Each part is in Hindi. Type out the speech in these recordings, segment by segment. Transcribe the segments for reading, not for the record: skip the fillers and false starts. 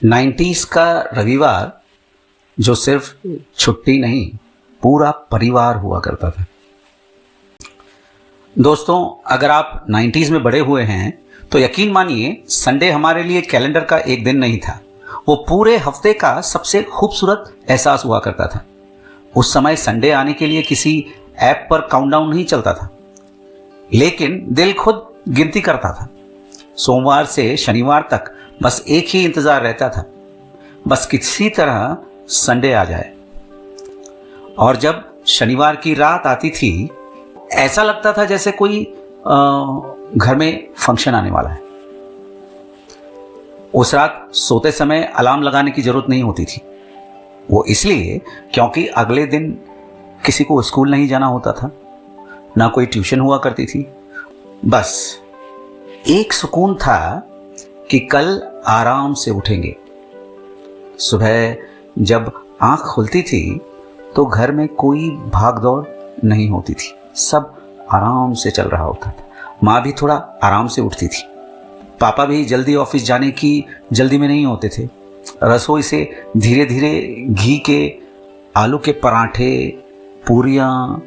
90s का रविवार जो सिर्फ छुट्टी नहीं, पूरा परिवार हुआ करता था। दोस्तों, अगर आप 90s में बड़े हुए हैं तो यकीन मानिए संडे हमारे लिए कैलेंडर का एक दिन नहीं था, वो पूरे हफ्ते का सबसे खूबसूरत एहसास हुआ करता था। उस समय संडे आने के लिए किसी ऐप पर काउंटडाउन नहीं चलता था, लेकिन दिल खुद गिनती करता था। सोमवार से शनिवार तक बस एक ही इंतजार रहता था, बस किसी तरह संडे आ जाए। और जब शनिवार की रात आती थी, ऐसा लगता था जैसे कोई घर में फंक्शन आने वाला है। उस रात सोते समय अलार्म लगाने की जरूरत नहीं होती थी, वो इसलिए क्योंकि अगले दिन किसी को स्कूल नहीं जाना होता था, ना कोई ट्यूशन हुआ करती थी। बस एक सुकून था कि कल आराम से उठेंगे। सुबह जब आंख खुलती थी तो घर में कोई भागदौड़ नहीं होती थी, सब आराम से चल रहा होता था। माँ भी थोड़ा आराम से उठती थी, पापा भी जल्दी ऑफिस जाने की जल्दी में नहीं होते थे। रसोई से धीरे धीरे घी के आलू के पराठे, पूरियाँ,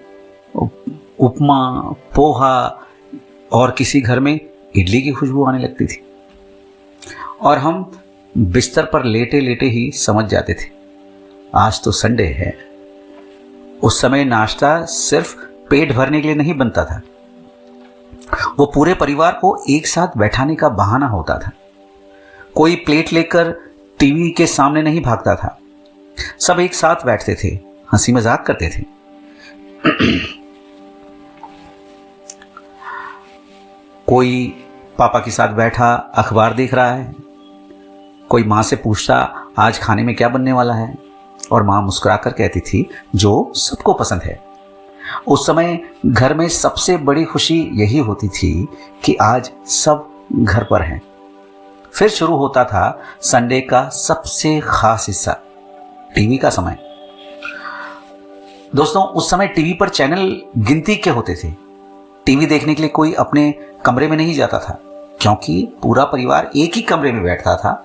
उपमा, पोहा और किसी घर में इडली की खुशबू आने लगती थी, और हम बिस्तर पर लेटे लेटे ही समझ जाते थे आज तो संडे है। उस समय नाश्ता सिर्फ पेट भरने के लिए नहीं बनता था, वो पूरे परिवार को एक साथ बैठाने का बहाना होता था। कोई प्लेट लेकर टीवी के सामने नहीं भागता था, सब एक साथ बैठते थे, हंसी मजाक करते थे। कोई पापा के साथ बैठा अखबार देख रहा है, कोई माँ से पूछता आज खाने में क्या बनने वाला है, और माँ मुस्कुराकर कहती थी जो सबको पसंद है। उस समय घर में सबसे बड़ी खुशी यही होती थी कि आज सब घर पर हैं। फिर शुरू होता था संडे का सबसे खास हिस्सा, टीवी का समय। दोस्तों, उस समय टीवी पर चैनल गिनती के होते थे। टीवी देखने के लिए कोई अपने कमरे में नहीं जाता था, क्योंकि पूरा परिवार एक ही कमरे में बैठता था।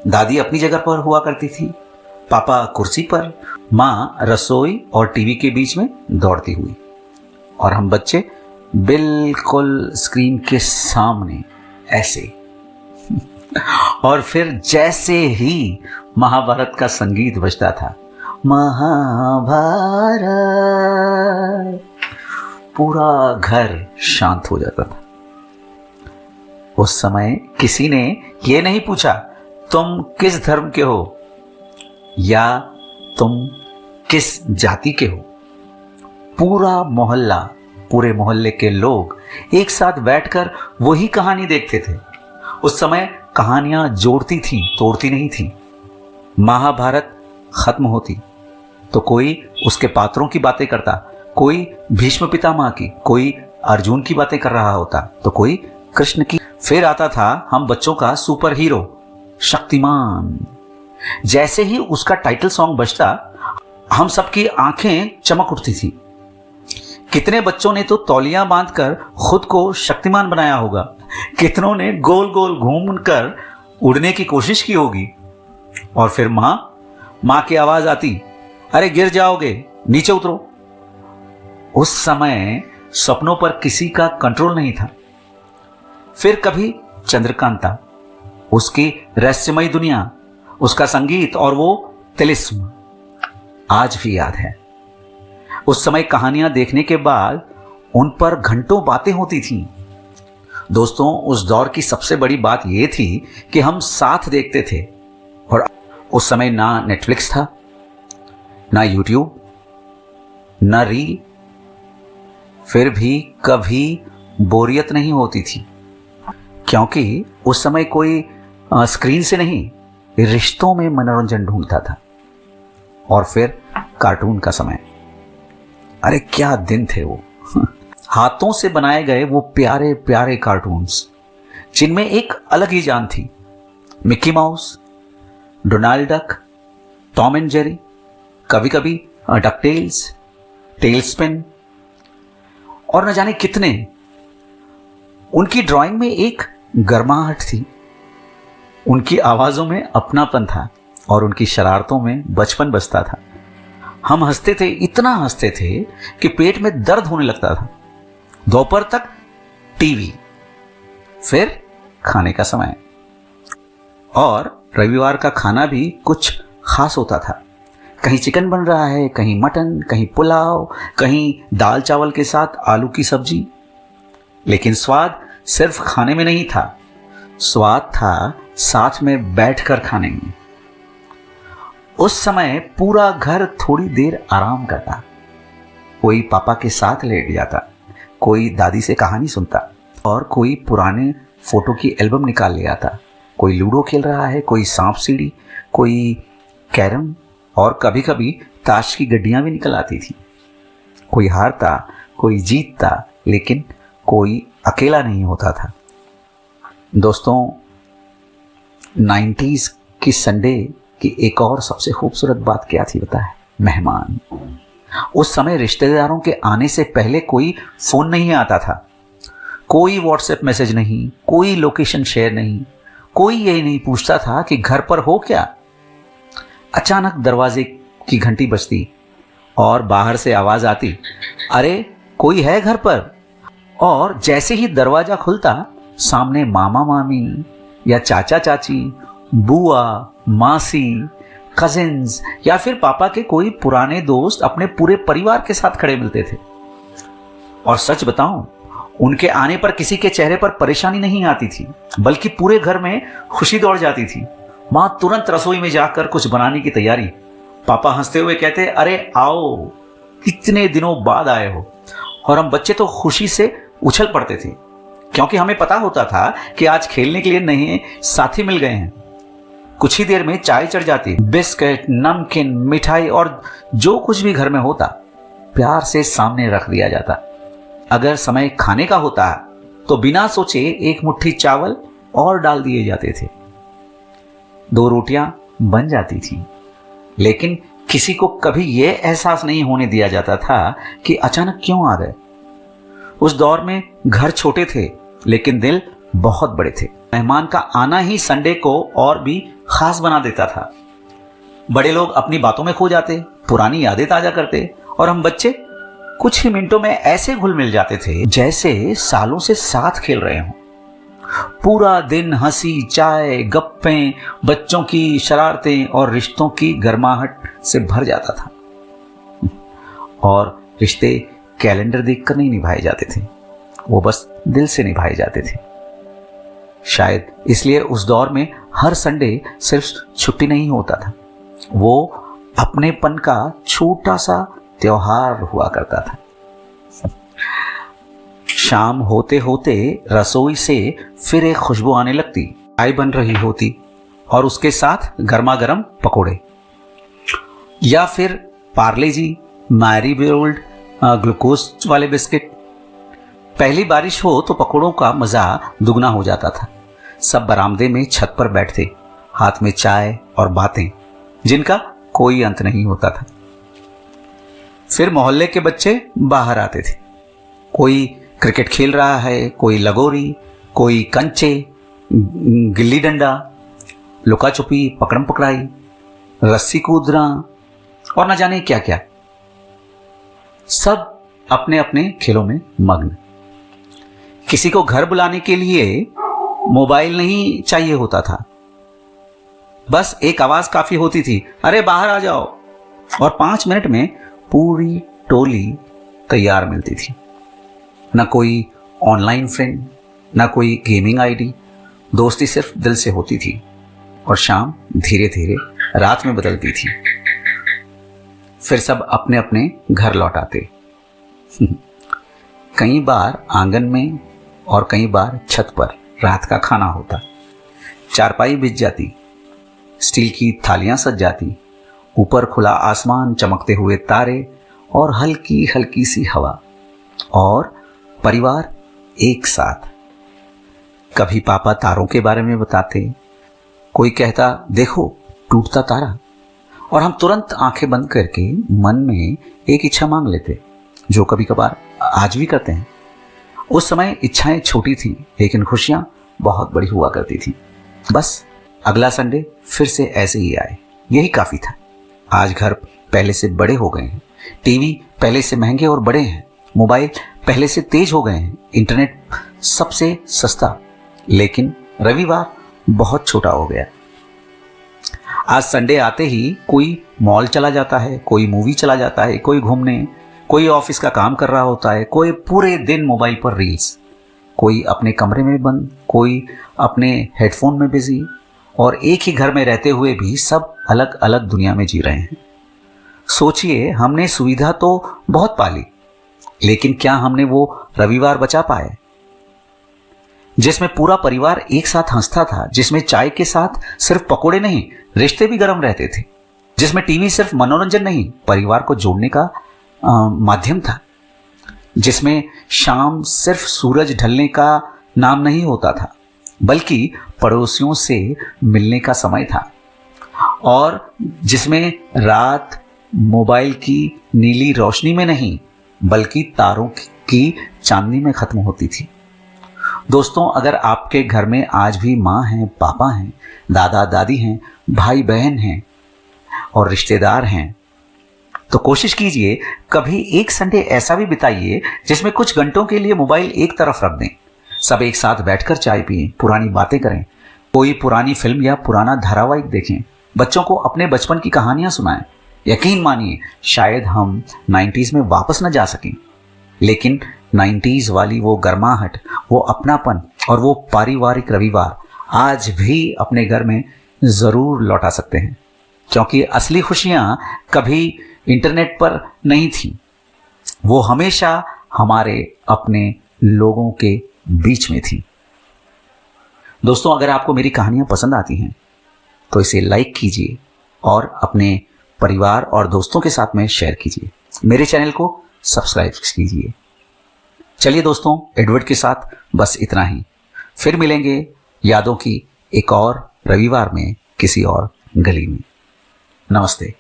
दादी अपनी जगह पर हुआ करती थी, पापा कुर्सी पर, माँ रसोई और टीवी के बीच में दौड़ती हुई, और हम बच्चे बिल्कुल स्क्रीन के सामने ऐसे। और फिर जैसे ही महाभारत का संगीत बजता था, महाभारत, पूरा घर शांत हो जाता था। उस समय किसी ने ये नहीं पूछा तुम किस धर्म के हो या तुम किस जाति के हो। पूरा मोहल्ला, पूरे मोहल्ले के लोग एक साथ बैठकर वही कहानी देखते थे। उस समय कहानियां जोड़ती थी, तोड़ती नहीं थी। महाभारत खत्म होती तो कोई उसके पात्रों की बातें करता, कोई भीष्म पितामह की, कोई अर्जुन की बातें कर रहा होता, तो कोई कृष्ण की। फिर आता था हम बच्चों का सुपर हीरो शक्तिमान। जैसे ही उसका टाइटल सॉन्ग बजता, हम सबकी आंखें चमक उठती थी। कितने बच्चों ने तो तौलियां बांधकर खुद को शक्तिमान बनाया होगा, कितनों ने गोल गोल घूमकर उड़ने की कोशिश की होगी। और फिर माँ की आवाज आती, अरे गिर जाओगे, नीचे उतरो। उस समय सपनों पर किसी का कंट्रोल नहीं था। फिर कभी चंद्रकांता, उसकी रहस्यमयी दुनिया, उसका संगीत और वो तिलिस्म आज भी याद है। उस समय कहानियां देखने के बाद उन पर घंटों बातें होती थीं। दोस्तों, उस दौर की सबसे बड़ी बात यह थी कि हम साथ देखते थे, और उस समय ना नेटफ्लिक्स था, ना यूट्यूब, ना रील। फिर भी कभी बोरियत नहीं होती थी, क्योंकि उस समय कोई स्क्रीन से नहीं, रिश्तों में मनोरंजन ढूंढता था। और फिर कार्टून का समय, अरे क्या दिन थे वो। हाथों से बनाए गए वो प्यारे प्यारे कार्टून्स, जिनमें एक अलग ही जान थी। Mickey mouse, Donald duck, Tom and Jerry, कभी कभी डकटेल्स, टेलस्पिन, और न जाने कितने। उनकी ड्राइंग में एक गर्माहट थी, उनकी आवाज़ों में अपनापन था और उनकी शरारतों में बचपन बसता था। हम हंसते थे, इतना हंसते थे कि पेट में दर्द होने लगता था। दोपहर तक टीवी, फिर खाने का समय। और रविवार का खाना भी कुछ खास होता था। कहीं चिकन बन रहा है, कहीं मटन, कहीं पुलाव, कहीं दाल चावल के साथ आलू की सब्जी। लेकिन स्वाद सिर्फ खाने में नहीं था, स्वाद था साथ में बैठकर खाने में। उस समय पूरा घर थोड़ी देर आराम करता। कोई पापा के साथ लेट जाता, कोई दादी से कहानी सुनता और कोई पुराने फोटो की एल्बम निकाल ले आता। कोई लूडो खेल रहा है, कोई सांप सीढ़ी, कोई कैरम और कभी कभी ताश की गड्डियां भी निकल आती थी। कोई हारता, कोई जीतता, लेकिन कोई अकेला नहीं होता था। दोस्तों, 90s की संडे की एक और सबसे खूबसूरत बात क्या थी पता है? मेहमान। उस समय रिश्तेदारों के आने से पहले कोई फोन नहीं आता था, कोई व्हाट्सएप मैसेज नहीं, कोई लोकेशन शेयर नहीं, कोई यही नहीं पूछता था कि घर पर हो क्या। अचानक दरवाजे की घंटी बजती और बाहर से आवाज आती, अरे कोई है घर पर। और जैसे ही दरवाजा खुलता, सामने मामा मामी या चाचा चाची, बुआ, मासी, कजिन्स या फिर पापा के कोई पुराने दोस्त अपने पूरे परिवार के साथ खड़े मिलते थे। और सच बताऊं, उनके आने पर किसी के चेहरे पर परेशानी नहीं आती थी, बल्कि पूरे घर में खुशी दौड़ जाती थी। मां तुरंत रसोई में जाकर कुछ बनाने की तैयारी। पापा हंसते हुए कहते, अरे आओ, कितने दिनों बाद आए हो। और हम बच्चे तो खुशी से उछल पड़ते थे, क्योंकि हमें पता होता था कि आज खेलने के लिए नए साथी मिल गए हैं। कुछ ही देर में चाय चढ़ जाती, बिस्किट, नमकीन, मिठाई और जो कुछ भी घर में होता प्यार से सामने रख दिया जाता। अगर समय खाने का होता तो बिना सोचे एक मुट्ठी चावल और डाल दिए जाते थे, 2 रोटियां बन जाती थी। लेकिन किसी को कभी यह एहसास नहीं होने दिया जाता था कि अचानक क्यों आ गए। उस दौर में घर छोटे थे, लेकिन दिल बहुत बड़े थे। मेहमान का आना ही संडे को और भी खास बना देता था। बड़े लोग अपनी बातों में खो जाते, पुरानी यादें ताजा करते और हम बच्चे कुछ ही मिनटों में ऐसे घुल मिल जाते थे जैसे सालों से साथ खेल रहे हों। पूरा दिन हंसी, चाय, गप्पें, बच्चों की शरारतें और रिश्तों की गर्माहट से भर जाता था। और रिश्ते कैलेंडर देखकर नहीं निभाए जाते थे, वो बस दिल से निभाए जाते थे। शायद इसलिए उस दौर में हर संडे सिर्फ छुट्टी नहीं होता था, वो अपनेपन का छोटा सा त्योहार हुआ करता था। शाम होते होते रसोई से फिर एक खुशबू आने लगती, चाय बन रही होती और उसके साथ गर्मा गर्म पकोड़े या फिर पार्ले जी, मैरीगोल्ड, ग्लूकोज वाले बिस्किट। पहली बारिश हो तो पकोड़ों का मजा दुगना हो जाता था। सब बरामदे में छत पर बैठते, हाथ में चाय और बातें जिनका कोई अंत नहीं होता था। फिर मोहल्ले के बच्चे बाहर आते थे, कोई क्रिकेट खेल रहा है, कोई लगोरी, कोई कंचे, गिल्ली डंडा, लुका छुपी, पकड़म पकड़ाई, रस्सी कूदना और न जाने क्या क्या। सब अपने अपने खेलों में मग्न। किसी को घर बुलाने के लिए मोबाइल नहीं चाहिए होता था, बस एक आवाज काफी होती थी, अरे बाहर आ जाओ। और 5 मिनट में पूरी टोली तैयार मिलती थी। न कोई ऑनलाइन फ्रेंड, न कोई गेमिंग आईडी, दोस्ती सिर्फ दिल से होती थी। और शाम धीरे धीरे रात में बदलती थी। फिर सब अपने अपने घर लौट आते। कई बार आंगन में और कई बार छत पर रात का खाना होता। चारपाई बिछ जाती, स्टील की थालियां सज जाती, ऊपर खुला आसमान, चमकते हुए तारे और हल्की हल्की सी हवा, और परिवार एक साथ। कभी पापा तारों के बारे में बताते, कोई कहता देखो टूटता तारा, और हम तुरंत आंखें बंद करके मन में एक इच्छा मांग लेते, जो कभी कभार आज भी करते हैं। उस समय इच्छाएं छोटी थी, लेकिन खुशियां बहुत बड़ी हुआ करती थी। बस अगला संडे फिर से ऐसे ही आए, यही काफी था। आज घर पहले से बड़े हो गए हैं, टीवी पहले से महंगे और बड़े हैं, मोबाइल पहले से तेज हो गए हैं, इंटरनेट सबसे सस्ता, लेकिन रविवार बहुत छोटा हो गया। आज संडे आते ही कोई मॉल चला जाता है, कोई मूवी चला जाता है, कोई घूमने, कोई ऑफिस का काम कर रहा होता है, कोई पूरे दिन मोबाइल पर रील्स, कोई अपने कमरे में बंद, कोई अपने हेडफोन में बिजी, और एक ही घर में रहते हुए भी सब अलग अलग दुनिया में जी रहे हैं। सोचिए, हमने सुविधा तो बहुत पाली, लेकिन क्या हमने वो रविवार बचा पाए जिसमें पूरा परिवार एक साथ हंसता था, जिसमें चाय के साथ सिर्फ पकोड़े नहीं, रिश्ते भी गर्म रहते थे, जिसमें टीवी सिर्फ मनोरंजन नहीं, परिवार को जोड़ने का माध्यम था, जिसमें शाम सिर्फ सूरज ढलने का नाम नहीं होता था, बल्कि पड़ोसियों से मिलने का समय था, और जिसमें रात मोबाइल की नीली रोशनी में नहीं, बल्कि तारों की चांदनी में खत्म होती थी। दोस्तों, अगर आपके घर में आज भी माँ हैं, पापा हैं, दादा दादी हैं, भाई बहन हैं और रिश्तेदार हैं, तो कोशिश कीजिए कभी एक संडे ऐसा भी बिताइए जिसमें कुछ घंटों के लिए मोबाइल एक तरफ रख दें, सब एक साथ बैठकर चाय पिएं, पुरानी बातें करें, कोई पुरानी फिल्म या पुराना धारावाहिक देखें, बच्चों को अपने बचपन की कहानियां सुनाएं। यकीन मानिए, शायद हम 90s में वापस न जा सकें, लेकिन 90s वाली वो गर्माहट, वो अपनापन और वो पारिवारिक रविवार आज भी अपने घर में जरूर लौटा सकते हैं, क्योंकि असली खुशियां कभी इंटरनेट पर नहीं थी, वो हमेशा हमारे अपने लोगों के बीच में थी। दोस्तों, अगर आपको मेरी कहानियां पसंद आती हैं तो इसे लाइक कीजिए और अपने परिवार और दोस्तों के साथ में शेयर कीजिए। मेरे चैनल को सब्सक्राइब कीजिए। चलिए दोस्तों, एडवर्ड के साथ बस इतना ही। फिर मिलेंगे यादों की एक और रविवार में किसी और गली में। नमस्ते।